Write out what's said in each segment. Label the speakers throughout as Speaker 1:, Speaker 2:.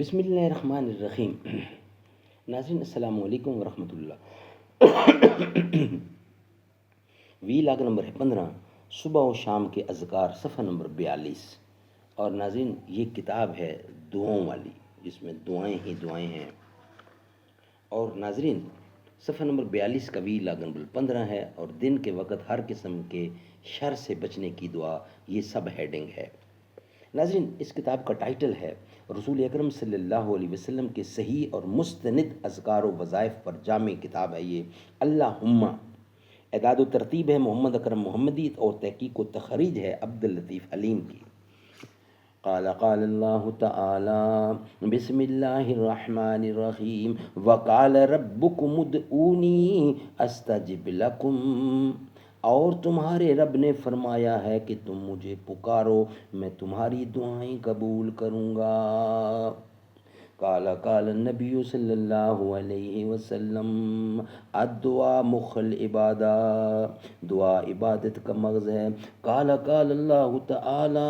Speaker 1: بسم اللہ الرحمن الرحیم۔ ناظرین السلام علیکم ورحمۃ اللہ۔ وی لاگ نمبر ہے 15، صبح و شام کے اذکار، صفحہ نمبر 42۔ اور ناظرین یہ کتاب ہے دعاؤں والی، جس میں دعائیں ہی دعائیں ہیں۔ اور ناظرین صفحہ نمبر 42 کا وی لاگ نمبر 15 ہے، اور دن کے وقت ہر قسم کے شر سے بچنے کی دعا، یہ سب ہیڈنگ ہے۔ ناظرین اس کتاب کا ٹائٹل ہے رسول اکرم صلی اللہ علیہ وسلم کے صحیح اور مستند اذکار و وظائف پر جامع کتاب ہے یہ اللہم۔ اعداد و ترتیب ہے محمد اکرم محمدی، اور تحقیق و تخریج ہے عبداللطیف حلیم کی۔ قال اللہ تعالی بسم اللہ الرحمن الرحیم وقال ربکم ادعونی استجب لکم، اور تمہارے رب نے فرمایا ہے کہ تم مجھے پکارو، میں تمہاری دعائیں قبول کروں گا۔ قال النبی صلی اللہ علیہ وسلم الدعاء مخ العبادہ، دعا عبادت کا مغز ہے۔ قال اللہ تعالی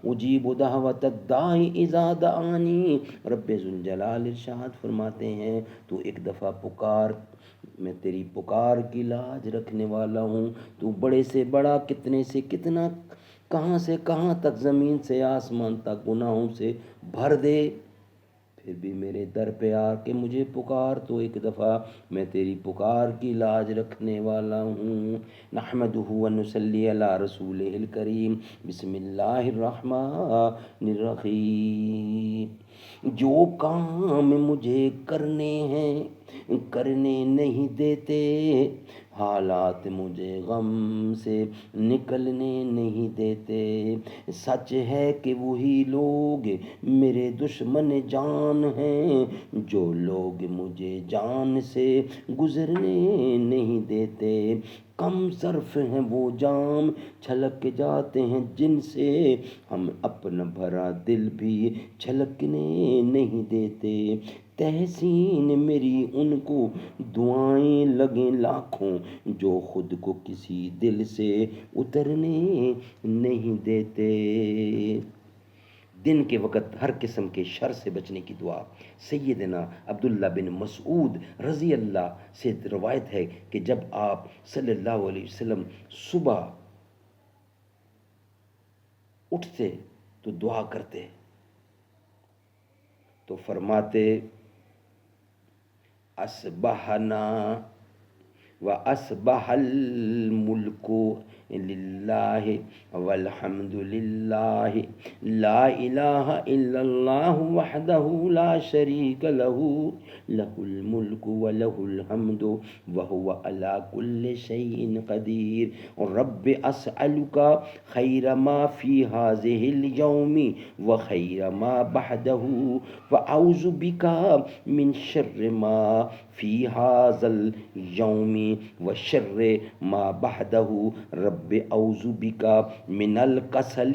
Speaker 1: اجیب دعوت الداعی اذا دعانی، رب ذوالجلال ارشاد فرماتے ہیں تو ایک دفعہ پکار، میں تیری پکار کی لاج رکھنے والا ہوں۔ تو بڑے سے بڑا، کتنے سے کتنا، کہاں سے کہاں تک، زمین سے آسمان تک گناہوں سے بھر دے، پھر بھی میرے در پہ آ کے مجھے پکار تو ایک دفعہ میں تیری پکار کی لاج رکھنے والا ہوں۔ نحمدہ و نصلی علی رسولہ الکریم، بسم اللہ الرحمن الرحیم۔ جو کام مجھے کرنے ہیں کرنے نہیں دیتے، حالات مجھے غم سے نکلنے نہیں دیتے، سچ ہے کہ وہی لوگ میرے دشمن جان ہیں، جو لوگ مجھے جان سے گزرنے نہیں دیتے، کم صرف ہیں وہ جام چھلک جاتے ہیں جن سے ہم اپنا بھرا دل بھی چھلکنے نہیں دیتے، تحسین میری ان کو دعائیں لگیں لاکھوں، جو خود کو کسی دل سے اترنے نہیں دیتے۔ دن کے وقت ہر قسم کے شر سے بچنے کی دعا۔ سیدنا عبداللہ بن مسعود رضی اللہ سے روایت ہے کہ جب آپ صلی اللہ علیہ وسلم صبح اٹھتے تو دعا کرتے تو فرماتے اصبحنا وَأَصْبَحَ الْمُلْكُ لِلَّهِ وَالْحَمْدُ لِلَّهِ لَا إِلَهَ إِلَّا اللَّهُ وَحْدَهُ لَا شَرِيكَ لَهُ لَهُ الْمُلْكُ وَلَهُ الْحَمْدُ وَهُوَ عَلَى كُلِّ شَيْءٍ قَدِيرٌ رَبِّ أَسْأَلُكَ خَيْرَ مَا فِي هَذِهِ الْيَوْمِ وَخَيْرَ مَا بَعْدَهُ وَأَعُوذُ بِكَ مِنْ شَرِّ مَا فِي هَذَا الْيَوْمِ وشر ما بعده رب اعوذ بک من الکسل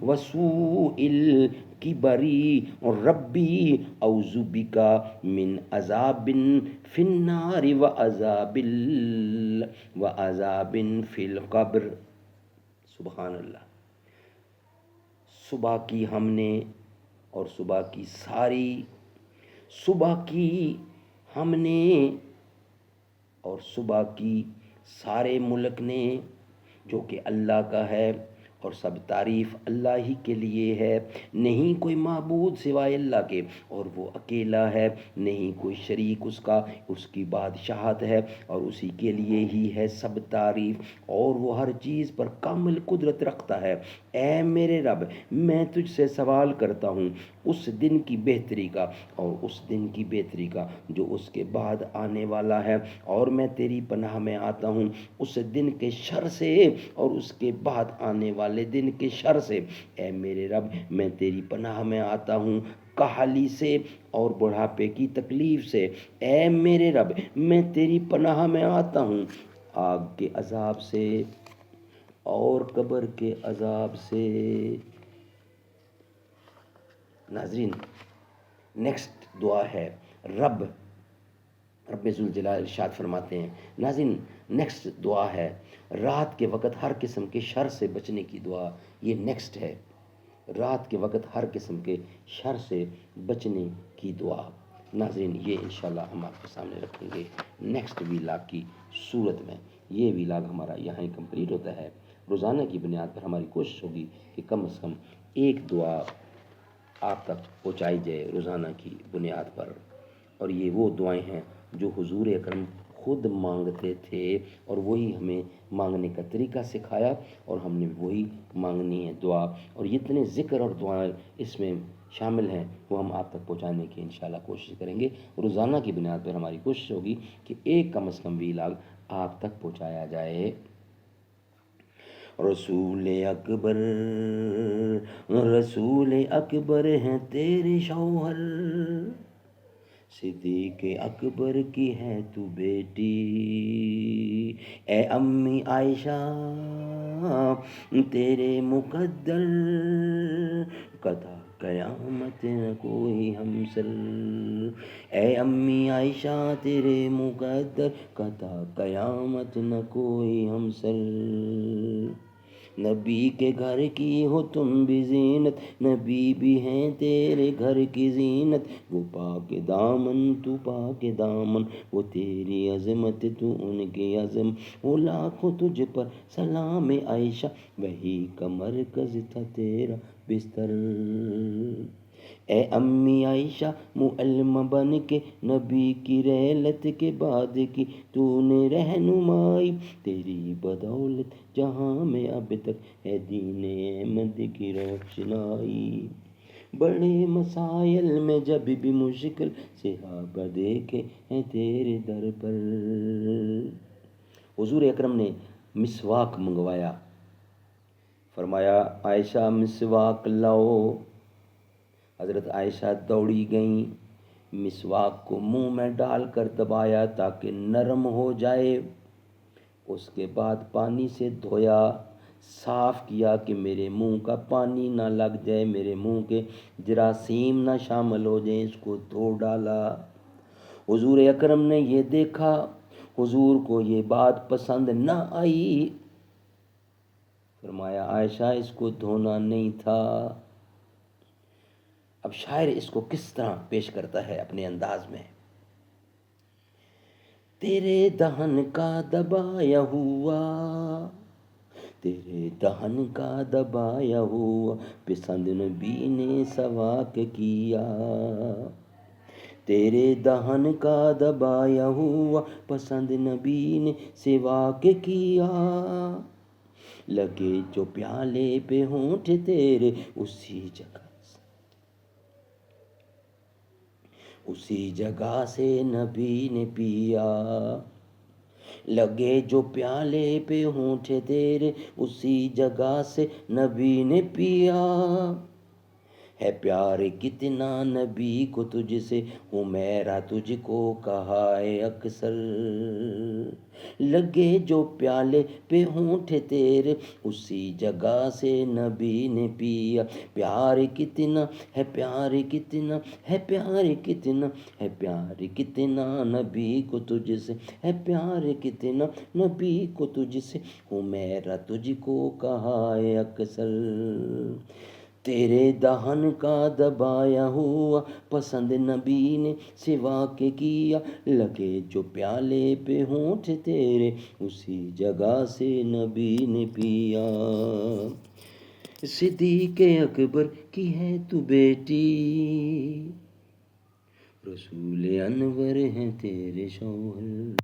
Speaker 1: وسوء الکبر ربی اعوذ بک من عذاب فی النار وعذاب فی القبر۔ سبحان اللہ۔ صبح کی ہم نے اور صبح کی ہم نے اور صبح کی سارے ملک نے، جو کہ اللہ کا ہے، اور سب تعریف اللہ ہی کے لیے ہے، نہیں کوئی معبود سوائے اللہ کے، اور وہ اکیلا ہے، نہیں کوئی شریک اس کا، اس کی بادشاہت ہے اور اسی کے لیے ہی ہے سب تعریف، اور وہ ہر چیز پر کامل قدرت رکھتا ہے۔ اے میرے رب، میں تجھ سے سوال کرتا ہوں اس دن کی بہتری کا، اور اس دن کی بہتری کا جو اس کے بعد آنے والا ہے، اور میں تیری پناہ میں آتا ہوں اس دن کے شر سے اور اس کے بعد آنے والے دن کے شر سے۔ اے میرے رب، میں تیری پناہ میں آتا ہوں کاہلی سے اور بڑھاپے کی تکلیف سے۔ اے میرے رب، میں تیری پناہ میں آتا ہوں آگ کے عذاب سے اور قبر کے عذاب سے۔ ناظرین نیکسٹ دعا ہے رب ذوالجلال ارشاد فرماتے ہیں۔ ناظرین نیکسٹ دعا ہے رات کے وقت ہر قسم کے شر سے بچنے کی دعا، یہ نیکسٹ ہے۔ رات کے وقت ہر قسم کے شر سے بچنے کی دعا۔ ناظرین یہ انشاءاللہ ہم آپ کے سامنے رکھیں گے نیکسٹ ویلاگ کی صورت میں۔ یہ ویلاگ ہمارا یہاں ہی کمپلیٹ ہوتا ہے۔ روزانہ کی بنیاد پر ہماری کوشش ہوگی کہ کم از کم ایک دعا آپ تک پہنچائی جائے روزانہ کی بنیاد پر، اور یہ وہ دعائیں ہیں جو حضور اکرم خود مانگتے تھے اور وہی ہمیں مانگنے کا طریقہ سکھایا، اور ہم نے وہی مانگنی ہے دعا، اور جتنے ذکر اور دعائیں اس میں شامل ہیں وہ ہم آپ تک پہنچانے کی انشاءاللہ کوشش کریں گے۔ روزانہ کی بنیاد پر ہماری کوشش ہوگی کہ ایک کم از کم ویلاگ آپ تک پہنچایا جائے۔ رسول اکبر، رسول اکبر ہیں تیرے شوہر، صدیق اکبر کی ہے تو بیٹی، اے امی عائشہ تیرے مقدر، قطع قیامت نہ کوئی ہمسر، اے امی عائشہ تیرے مقدر، قطع قیامت نہ کوئی ہمسر، نبی کے گھر کی ہو تم بھی زینت، نبی بھی ہیں تیرے گھر کی زینت، وہ پاک دامن تو پاک دامن، وہ تیری عظمت تو ان کی عظم، وہ لاکھوں تجھ پر سلام عائشہ، وہی کا مرکز تھا تیرا بستر، اے امی عائشہ معلمہ بن کے نبی کی رحلت کے بعد کی تو نے رہنمائی، تیری بدولت جہاں میں اب تک ہے دین احمد کی روشنائی، بڑے مسائل میں جب بھی مشکل صحابہ دیکھے ہیں تیرے در پر، حضور اکرم نے مسواک منگوایا، فرمایا عائشہ مسواک لاؤ، حضرت عائشہ دوڑی گئیں، مسواک کو منہ میں ڈال کر دبایا تاکہ نرم ہو جائے، اس کے بعد پانی سے دھویا، صاف کیا کہ میرے منہ کا پانی نہ لگ جائے، میرے منہ کے جراثیم نہ شامل ہو جائیں، اس کو دھو ڈالا۔ حضور اکرم نے یہ دیکھا، حضور کو یہ بات پسند نہ آئی، فرمایا عائشہ اس کو دھونا نہیں تھا۔ اب شاعر اس کو کس طرح پیش کرتا ہے اپنے انداز میں، تیرے دہن کا دبایا ہوا، تیرے دہن کا دبایا ہوا، پسند نبی نے سواک کیا، تیرے دہن کا دبایا ہوا، پسند نبی نے سواک کیا، لگے جو پیالے پہ ہونٹ تیرے اسی جگہ سے نبی نے پیا، لگے جو پیالے پہ ہونٹ تیرے اسی جگہ سے نبی نے پیا، ہے پیار کتنا نبی کو تجھ سے، حمیرہ تجھ کو کہا ہے اکثر، لگے جو پیالے پہ ہونٹ تیرے اسی جگہ سے نبی نے پیا، پیار کتنا ہے، پیار کتنا ہے، پیار کتنا ہے، پیار کتنا نبی کو تجھ سے، ہے پیار کتنا نبی کو تجھ سے، حمیرہ تجھ کو کہا ہے اکثر، تیرے دہن کا دبایا ہوا، پسند نبی نے سواک کیا، لگے جو پیالے پہ ہونٹ تیرے اسی جگہ سے نبی نے پیا، صدیق اکبر کی ہے تو بیٹی، رسول انور ہیں تیرے شوہر۔